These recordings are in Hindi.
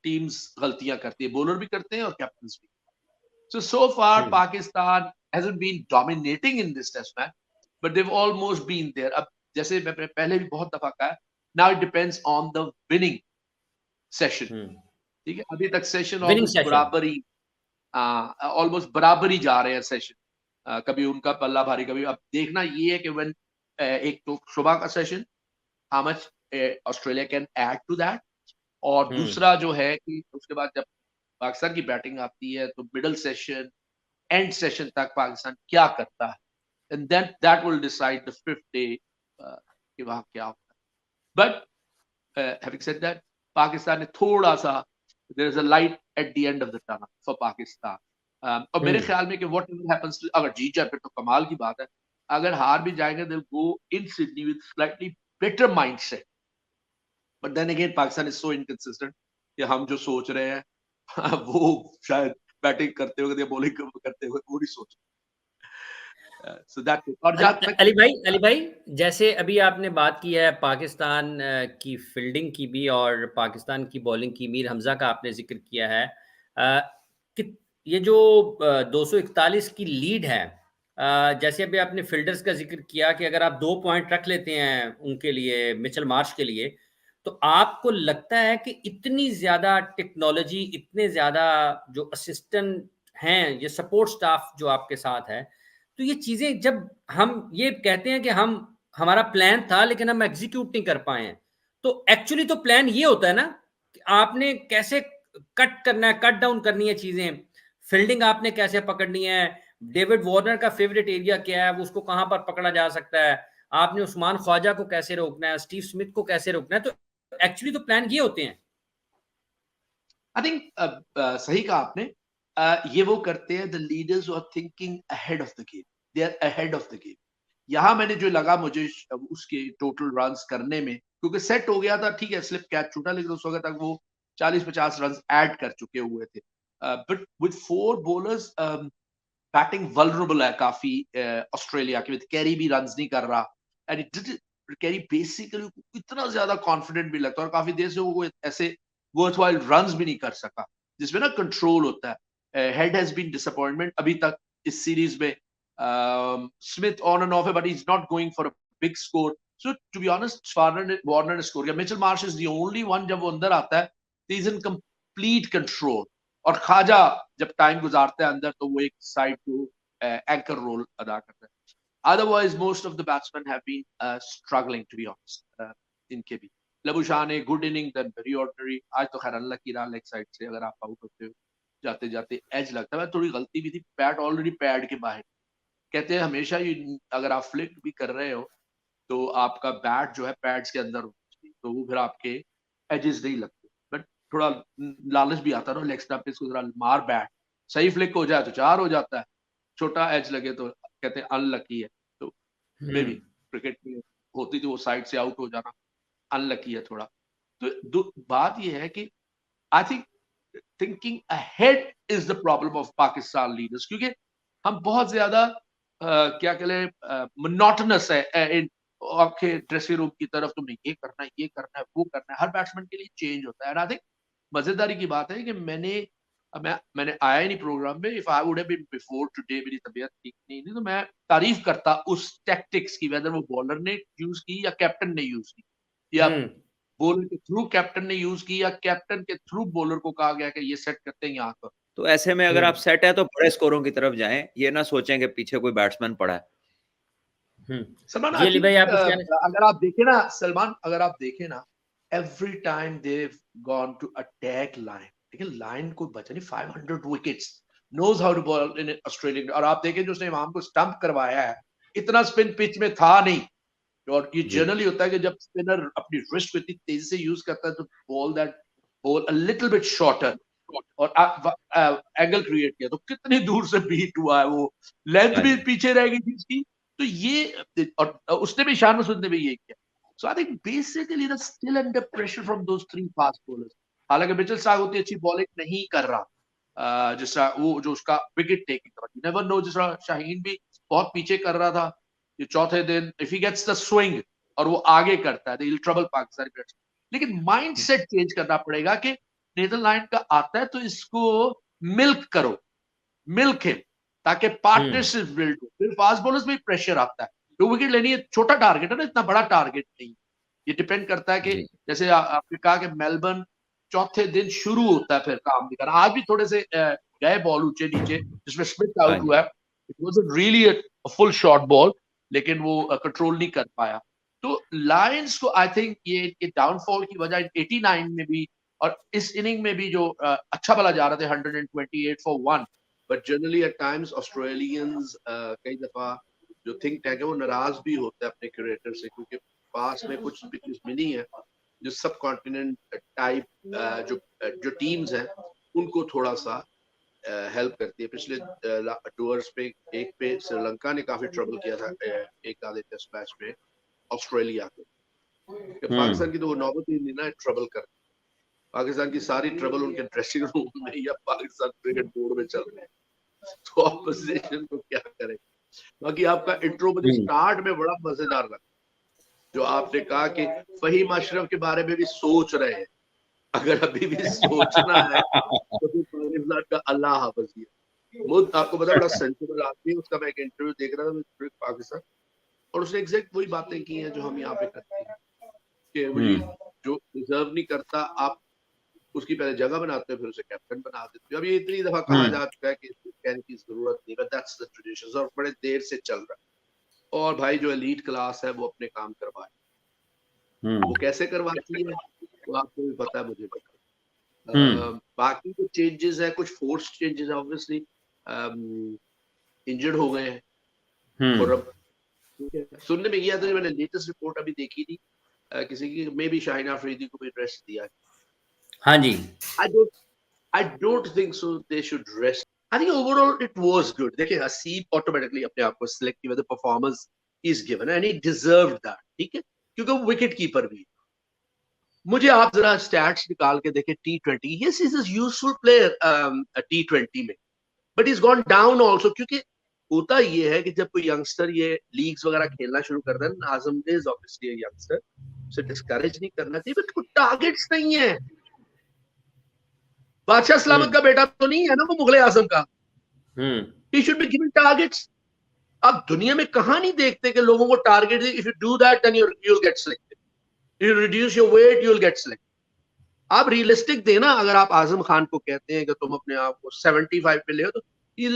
टीम्स गलतियां करती है, बॉलर भी करते हैं और कैप्टन भी। So far Pakistan hasn't been dominating in this test match, but they've almost been there. अब जैसे मैं पहले भी बहुत दफा कहा, now it depends on the winning session. ठीक है, अभी तक सेशन विनिंग ऑलमोस्ट सेशन बराबर ही ऑलमोस्ट बराबर ही जा रहे हैं सेशन, कभी उनका पल्ला भारी, कभी। अब देखना ये है कि when एक तो सुबह का session, how much Australia can add to that, और दूसरा जो है कि उसके बाद जब पाकिस्तान की बैटिंग आती है तो मिडल सेशन, एंड सेशन तक पाकिस्तान क्या करता है, and then that will decide the fifth day कि वहां क्या होता है। But having said that, Pakistan ने थोड़ा सा, there is a light at the end of the tunnel for Pakistan. और मेरे ख्याल में कि व्हाट हैपेंस, अगर जीत जाए फिर तो कमाल की बात है, अगर हार भी जाएंगे they go in Sydney with slightly better mindset. But then again Pakistan is so inconsistent कि हम जो सोच रहे हैं वो शायद बैटिंग करते हुए या बॉलिंग करते हुए वो नहीं सोच। सो दैट, और जहां तक अली भाई जैसे अभी आपने बात की है पाकिस्तान की फील्डिंग की भी और पाकिस्तान की बॉलिंग की, मीर हमजा का आपने जिक्र किया है कि ये जो 241 की लीड है, जैसे अभी आपने फील्डर्स का जिक्र किया कि अगर आप 2 पॉइंट रख लेते हैं उनके लिए, मिचेल मार्श के लिए, तो आपको लगता है कि इतनी ज़्यादा टेक्नोलॉजी, इतने ज़्यादा जो असिस्टेंट हैं, ये सपोर्ट स्टाफ जो आपके साथ है, तो ये चीज़ें जब हम ये कहते हैं कि हमारा प्लान था लेकिन हम एग्जीक्यूट नहीं कर पाए हैं, तो एक्चुअली तो प्लान ये होता है ना कि आपने कैसे कट करना है, कट डाउन करनी है चीज़ें, फील्डिंग आपने कैसे पकड़नी है, डेविड वार्नर का फेवरेट एरिया क्या है, उसको कहाँ पर पकड़ा जा सकता है, आपने उस्मान ख्वाजा को कैसे रोकना है, स्टीव स्मिथ को कैसे रोकना है, तो एक्चुअली तो प्लान ये होते हैं। आई थिंक सही कहा आपने। ये वो करते हैं the leaders are thinking ahead of the game, they are ahead of the game. यहाँ मैंने जो लगा मुझे उसके टोटल रन्स करने में, क्योंकि सेट हो गया था, ठीक है स्लिप कैच छूटा, लेकिन उस वक्त तक वो 40-50 रन ऐड कर चुके हुए थे। But with 4 bowlers, batting vulnerable है काफी ऑस्ट्रेलिया की, विद कैरी भी रन नहीं कर रहा, and it did carry basically इतना ज्यादा कॉन्फिडेंट भी लगता है, और काफी देर से वो ऐसे वर्थवाइल रन्स भी नहीं कर सका जिसमें ना कंट्रोल होता है। हेड हैज बीन डिसअपॉइंटमेंट अभी तक इस सीरीज में। स्मिथ ऑन एंड ऑफ है, but he is not going for a big score. So to be honest, Warner ने स्कोर किया, Mitchell Marsh is the only one, जब वो अंदर आता है he is in complete control, और ख्वाजा जब टाइम गुजारते हैं अंदर तो वो एक साइड को एंकर रोल अदा करता है। Otherwise, most of the batsmen have been struggling, to be honest. इनके भी लबुशाह ने good inning, then very ordinary. आज तो खैर अनलकी रहा लेग साइड से, अगर आप आउट होते हो जाते जाते एज लगता है, थोड़ी गलती भी थी, बैट ऑलरेडी पैड के बाहर। कहते हैं हमेशा ही अगर आप फ्लिक भी कर रहे हो तो आपका बैट जो है पैड्स के अंदर होना चाहिए, तो वो फिर आपके एजेस नहीं लगते। बट थोड़ा लालच भी आता है ना लेग स्टंप पे, इसको जरा मार बैट, सही फ्लिक हो जाए तो 4 हो जाता है, छोटा एज लगे तो कहते हैं अनलकी है। तो मे बी क्रिकेट में होती तो वो साइड से आउट हो जाना, अनलकी है थोड़ा। तो बात ये है कि I think thinking ahead is the problem of Pakistan leaders, क्योंकि हम बहुत ज्यादा क्या कहें मोनोटोनस है इन आपके ड्रेसिंग रूम की तरफ, तुमने ये करना है, ये करना है, वो करना है, हर बैट्समैन के लिए चेंज होता है। आई थिंक मजेदारी की बात है कि मैंने आया ही नहीं प्रोग्राम में। If I would have been before today, मेरी तबीयत ठीक नहीं थी, तो मैं तारीफ करता उस टैक्टिक्स की, वेदर वो बॉलर ने यूज की या कैप्टन ने यूज की, या बॉलर के थ्रू कैप्टन ने यूज की या कैप्टन के थ्रू बॉलर को कहा गया कि ये सेट करते हैं यहाँ पर। तो ऐसे में अगर आप सेट है तो बड़े स्कोरों की तरफ जाएं, ये ना सोचें कि पीछे कोई बैट्समैन पड़ा है। सलमान, आई थिंक अगर आप देखें ना सलमान, अगर आप देखें ना, every time they've gone to attack line, लेकिन लाइन को बचा नहीं। 500 wickets, knows how to bowl in Australian. और आप देखें जो उसने वहां को स्टंप करवाया है, इतना स्पिन पिच में था नहीं। और ये जनरली होता है कि जब स्पिनर अपनी रिस्ट को इतनी तेजी से यूज करता है तो ball a little bit shorter, और एंगल क्रिएट किया, तो कितनी दूर से बीट हुआ है, वो लेंथ भी पीछे रह गई थी इसकी। तो ये, और उसने भी, शान मसूद ने भी ये किया। So I think basically the still under pressure from those 3 fast bowlers. हालांकि मिचेल स्टार्क उतनी अच्छी बॉलिंग नहीं कर रहा जिस तरह वो जो उसका विकेट टेकिंग, नेवर नो, जिस तरह शाहीन भी बहुत पीछे कर रहा था। ये चौथे दिन if he gets the swing और वो आगे करता है, तो ट्रबल पाकिस्तानी प्लेयर्स। लेकिन माइंडसेट चेंज करना पड़ेगा कि नेथन लायन का आता है तो इसको मिल्क करो, मिल्क हिम, ताकि पार्टनरशिप बिल्ड हो। फिर फास्ट बॉलर्स में प्रेशर आता है, 2 विकेट लेनी है, छोटा टारगेट है ना, इतना बड़ा टारगेट नहीं। ये डिपेंड करता है कि जैसे आपने कहा कि मेलबर्न चौथे दिन शुरू होता है फिर काम नहीं करना। आज भी थोड़े से गए बॉल ऊंचे नीचे जिसमें स्मिथ आउट हुआ है, it was really a full shot ball, लेकिन वो कंट्रोल नहीं कर पाया। तो लायंस को आई थिंक ये डाउनफॉल की वजह 89 में भी और इस इनिंग में भी जो अच्छा भला जा रहे थे 128 for 1, but generally at times Australians कई दफा जो थिंक टैंक है वो नाराज भी होता है अपने क्रिएटर से, क्योंकि पास में कुछ पिचेस मिली है जो सब कॉन्टिनेंट टाइप जो टीम्स हैं उनको थोड़ा सा हेल्प करती है। पिछले टूर्स पे एक पे श्रीलंका ने काफी ट्रबल किया था एक आधे टेस्ट मैच में ऑस्ट्रेलिया को। पाकिस्तान की तो वो नौबत ही नहीं ना ट्रबल कर, पाकिस्तान की सारी ट्रबल उनके ड्रेसिंग रूम में या पाकिस्तान क्रिकेट बोर्ड में चल रहे हैं, तो ऑपोजिशन को क्या करे। बाकी आपका इंट्रो मुझे स्टार्ट में बड़ा मजेदार लगा, जो आपने कहा कि फहीम अशरफ के बारे में भी सोच रहे हैं, अगर अभी भी सोचना है तो फिर पाकिस्तान का अल्लाह हाफिज है। मुझे आपको पता बड़ा सेंसिबल आदमी है, उसका मैं एक इंटरव्यू देख रहा था पाकिस्तान, और उसने एग्जैक्ट वही बातें की हैं जो हम यहाँ पे करते हैं कि जो डिजर्व नहीं करता आप उसकी पहले जगह बनाते हो, फिर उसे कैप्टन बना देते हो। अब ये इतनी दफा कहा जा चुका है कि कहने की जरूरत नहीं, बट दैट्स द ट्रेडिशन और बड़े देर से चल रहा है। और भाई जो एलीट क्लास है वो अपने काम करवाए, वो कैसे करवाती है वो आपको भी पता है, मुझे पता। बाकी जो चेंजेस है कुछ फोर्स चेंजेस है, ऑब्वियसली इंजर्ड हो गए हैं। और अब सुनने में गया था, मैंने लेटेस्ट रिपोर्ट अभी देखी थी किसी की, मे बी शाहिन अफरीदी को भी रेस्ट दिया है। हाँ जी, I don't think so they should rest. I think overall it was good. देखिए हसीब ऑटोमेटिकली अपने आप को सिलेक्ट किया, performance is given and he deserved that, ठीक है, क्योंकि वो विकेट कीपर भी। मुझे आप जरा स्टैट्स निकाल के देखें T20, yes he is a useful player T20 में, but he's gone down also, क्योंकि होता ये है कि जब कोई यंगस्टर ये लीग्स वगैरह खेलना शुरू करता है, Nazim is obviously a youngster, उसे डिस्करेज नहीं करना चाहिए, बट कुछ टारगेट्स नहीं है। बादशाह सलामत का बेटा तो नहीं है ना वो मुगले आजम का, he should be given targets। आप दुनिया में कहां नहीं देखते कि लोगों को target, if you do that then you'll get selected, you reduce your weight you'll get selected। आप रियलिस्टिक देना, अगर आप आजम खान को कहते हैं कि तुम अपने आप को 75 पे ले हो, तो he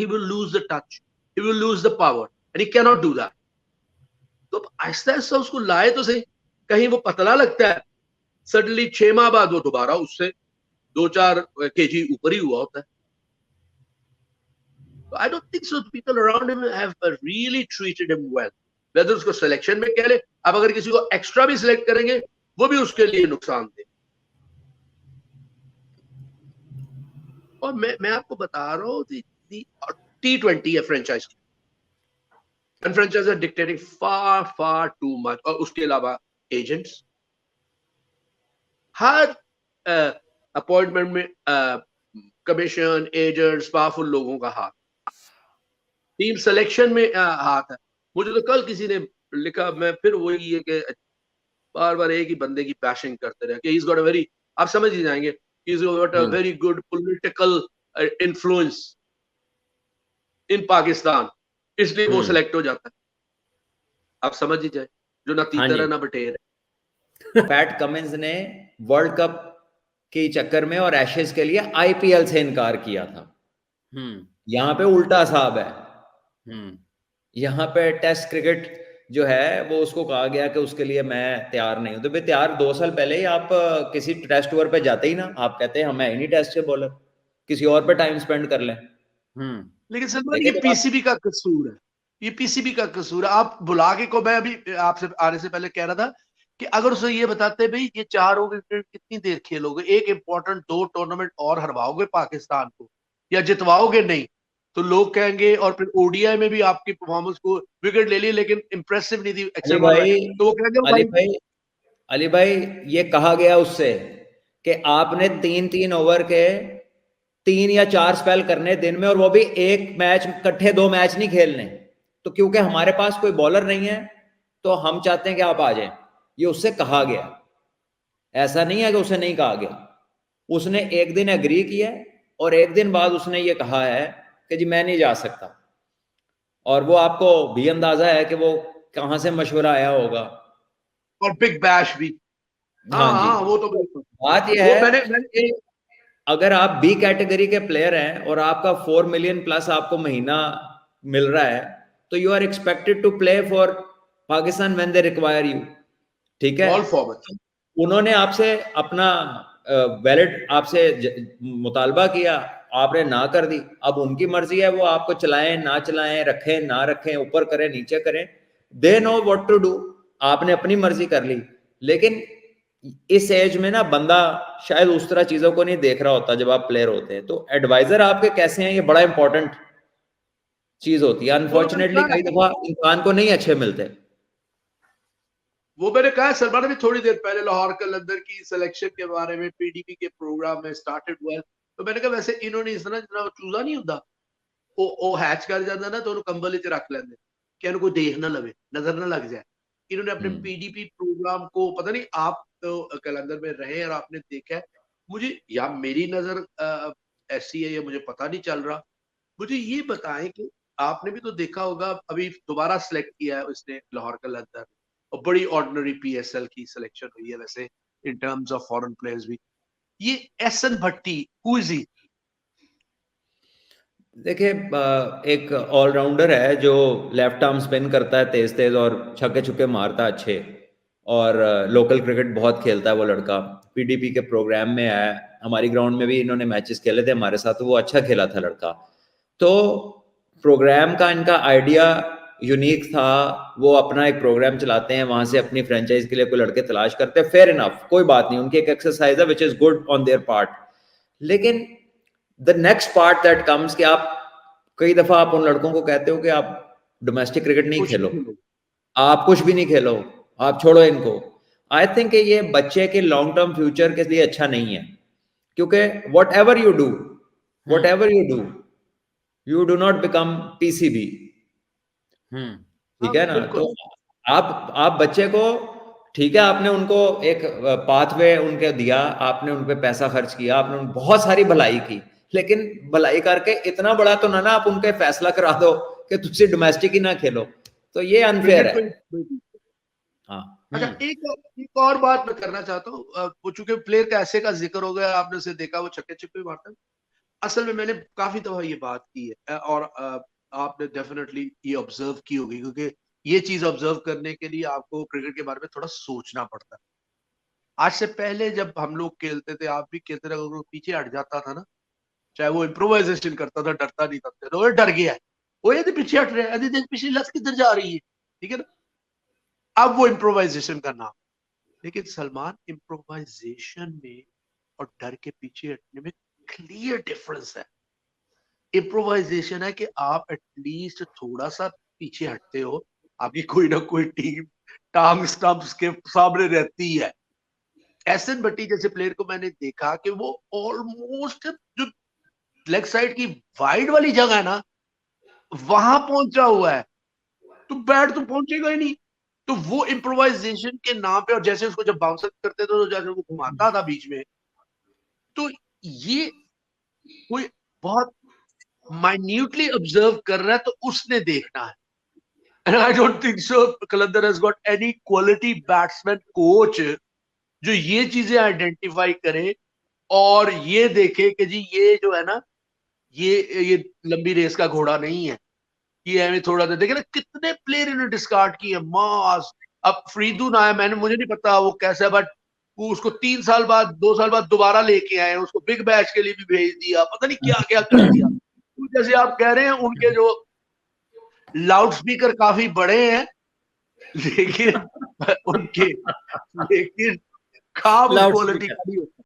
will lose the touch, he will lose the power and he cannot do that। तो आहिस्ता आहिस्ता उसको लाए तो सही, कहीं वो पतला लगता है, सडनली 6 माह बाद वो दोबारा उससे 2-4 kg ऊपर ही हुआ होता है। I don't think so. The people around him have really treated him well. Whether उसको सिलेक्शन में कह ले, अब अगर किसी को एक्स्ट्रा भी सिलेक्ट करेंगे वो भी उसके लिए नुकसान दे। और मैं आपको बता रहा हूँ T20 है franchise, and franchise are dictating far too much। और उसके अलावा एजेंट्स, हर अपॉइंटमेंट में कमीशन, एजेंट्स, पावरफुल लोगों का हाथ, टीम सिलेक्शन में हाथ है। मुझे तो कल किसी ने लिखा, मैं फिर वही है कि बार बार एक ही बंदे की बैशिंग करते रहे कि he's got a very, आप समझ ही जाएंगे, he's got a very good political influence in Pakistan, इसलिए वो सिलेक्ट हो जाता है। आप समझ ही जाए, जो ना तीतर है ना बटेर है। पैट कमिंस ने वर्ल्ड कप के चक्कर में और एशेज के लिए आईपीएल से इनकार किया था। यहाँ पे उल्टा साहब है, यहाँ पे टेस्ट क्रिकेट जो है वो उसको कहा गया कि उसके लिए मैं तैयार नहीं हूं। तो भाई तैयार 2 साल पहले ही आप किसी टेस्ट ओवर पे जाते ही ना, आप कहते हैं हम है ही नहीं टेस्ट के बॉलर, किसी और पे टाइम स्पेंड कर लें। लेकिन सलमान ये पीसीबी का कसूर है, ये पीसीबी का कसूर है। आप बुला के को, मैं अभी आपसे आने से पहले कह रहा था कि अगर उसे ये बताते भाई ये 4 ओवर कितनी देर खेलोगे, एक इंपॉर्टेंट 2 टूर्नामेंट और हरवाओगे पाकिस्तान को या जितवाओगे नहीं, तो लोग कहेंगे, और फिर ओडीआई में भी आपकी परफॉर्मेंस को विकेट ले ली लेकिन इंप्रेसिव नहीं थी, तो वो कहेंगे अली भाई ये कहा गया उससे कि आपने 3-3 ओवर के 3 या 4 स्पेल करने दिन में, और वो भी एक मैच इकट्ठे 2 मैच नहीं खेलने। तो क्योंकि हमारे पास कोई बॉलर नहीं है तो हम चाहते हैं कि आप आ जाएं, ये उससे कहा गया, ऐसा नहीं है कि उसे नहीं कहा गया। उसने एक दिन एग्री किया और एक दिन बाद उसने ये कहा है कि जी मैं नहीं जा सकता, और वो आपको भी अंदाजा है कि वो कहां से मशवरा आया होगा। और बिग बैश भी, हाँ हाँ जी, हाँ, वो तो बिल्कुल, बात यह वो है मैंने कि अगर आप बी कैटेगरी के प्लेयर हैं और आपका 4 मिलियन प्लस आपको महीना मिल रहा है, तो you are expected to play for Pakistan when they require you, ठीक है। ऑल फॉर्मेट, उन्होंने आपसे अपना वैलिड आपसे मुतालबा किया, आपने ना कर दी। अब उनकी मर्जी है, वो आपको चलाएं ना चलाएं, रखें ना रखें, ऊपर करें नीचे करें, they know what to do. आपने अपनी मर्जी कर ली, लेकिन इस एज में ना बंदा शायद उस तरह चीजों को नहीं देख रहा होता जब आप प्लेयर होते हैं। तो एडवाइजर आपके कैसे हैं, ये बड़ा इंपॉर्टेंट चीज होती है। अनफॉर्चुनेटली कई दफा इंसान को नहीं अच्छे मिलते। वो मैंने कहा सलमान अभी थोड़ी देर पहले लाहौर कलंदर की सिलेक्शन के बारे में पीडीपी के प्रोग्राम में स्टार्टेड हुआ है, तो मैंने कहा वैसे इन्होंने इस तरह जितना चूजा नहीं होता वो हैच कर जाता ना, तो उन्होंने कंबल च रख लेंगे कि इनको देख ना लगे, नजर ना लग जाए। इन्होंने अपने पीडीपी प्रोग्राम को, पता नहीं आप तो कलंदर में रहे और आपने देखा है, मुझे या मेरी नजर ऐसी है या मुझे पता नहीं चल रहा। मुझे ये बताएं कि आपने भी तो देखा होगा, अभी दोबारा सिलेक्ट किया है उसने लाहौर कलंदर, और बड़ी ऑर्डिनरी पीएसएल की सिलेक्शन हुई है वैसे in terms of foreign players भी। ये एहसन भट्टी हु इज ही? देखिए, एक ऑलराउंडर है जो लेफ्ट आर्म स्पिन करता है तेज तेज और छक्के छुक्के मारता है अच्छे, और लोकल क्रिकेट बहुत खेलता है वो लड़का। पीडीपी के प्रोग्राम में आया, हमारी ग्राउंड में भी इन्होंने मैचेस खेले थे हमारे साथ, तो वो अच्छा खेला था लड़का। तो प्रोग्राम का इनका आइडिया यूनिक था, वो अपना एक प्रोग्राम चलाते हैं, वहां से अपनी फ्रेंचाइज के लिए कोई लड़के तलाश करते हैं, फेयर इनफ, कोई बात नहीं, उनकी एक एक्सरसाइज है which is good on their part. लेकिन the next part that comes कि आप कई दफा आप उन लड़कों को कहते हो कि आप डोमेस्टिक क्रिकेट नहीं खेलो, आप कुछ भी नहीं खेलो, आप छोड़ो इनको। आई थिंक ये बच्चे के लॉन्ग टर्म फ्यूचर के लिए अच्छा नहीं है, क्योंकि what ever you do, you do not become PCB, ठीक है ना। तो आप बच्चे को, ठीक है, आपने उनको एक पाथवे उनके दिया, आपने उन पे पैसा खर्च किया, आपने उन बहुत सारी भलाई की, लेकिन भलाई करके इतना बड़ा तो ना आप उनके फैसला करा दो कि तुझसे डोमेस्टिक ही ना खेलो, तो ये अनफेयर है। हाँ, अच्छा, एक और बात मैं करना चाहता हूँ, वो चूंकि प्लेयर का ऐसे का जिक्र हो गया, आपने उसे देखा वो छक्के छक्के मारता है। असल में मैंने काफी दफा ये बात की है, और आपने डेफिनेटली ये ऑब्जर्व की होगी, क्योंकि ये चीज ऑब्जर्व करने के लिए आपको क्रिकेट के बारे में थोड़ा सोचना पड़ता है। आज से पहले जब हम लोग खेलते थे, आप भी खेलते थे, अगर वो पीछे हट जाता था ना, चाहे वो इम्प्रोवाइजेशन करता था, डरता नहीं था, तो वो डर गया है, वो यदि पीछे हट रहे हैं, यदि देख पिछली लत किधर जा रही है, ठीक है ना। अब वो इम्प्रोवाइजेशन का नाम, लेकिन सलमान, इम्प्रोवाइजेशन में और डर के पीछे हटने में क्लियर डिफरेंस है। इम्प्रोवाइजेशन है कि आप एटलीस्ट थोड़ा सा पीछे हटते हो, आपकी कोई ना कोई टीम टांग स्टंप्स के सामने रहती है। एहसन भट्टी जैसे प्लेयर को मैंने देखा कि वो ऑलमोस्ट जो लेग साइड की वाइड वाली जगह है ना, वहां पहुंचा हुआ है, तो बैट तो पहुंचेगा ही नहीं। तो वो इम्प्रोवाइजेशन के नाम पे, और जैसे उसको जब बाउंसर करते थे तो जैसे वो घुमाता था बीच में, तो ये कोई बहुत माइन्यूटली ऑब्जर्व कर रहा है, तो उसने देखना है। And I don't think so Qalandar has got any quality batsman coach जो ये चीजें आइडेंटिफाई करे और ये देखे कि जी ये जो है ना, ये लंबी रेस का घोड़ा नहीं है, ये हमें थोड़ा सा देखे ना। कितने प्लेयर इन्होंने डिस्कार्ड किए, मास। अब फ्रीदून आया, मैंने मुझे नहीं पता वो कैसा है, बट वो उसको 3 साल बाद 2 साल बाद दोबारा लेके आए, उसको बिग बैच के लिए भी भेज दिया, पता नहीं क्या क्या कर दिया। तो जैसे आप कह रहे हैं, उनके जो लाउड स्पीकर काफी बड़े हैं, लेकिन उनके लेकिन काम क्वालिटी का नहीं होता।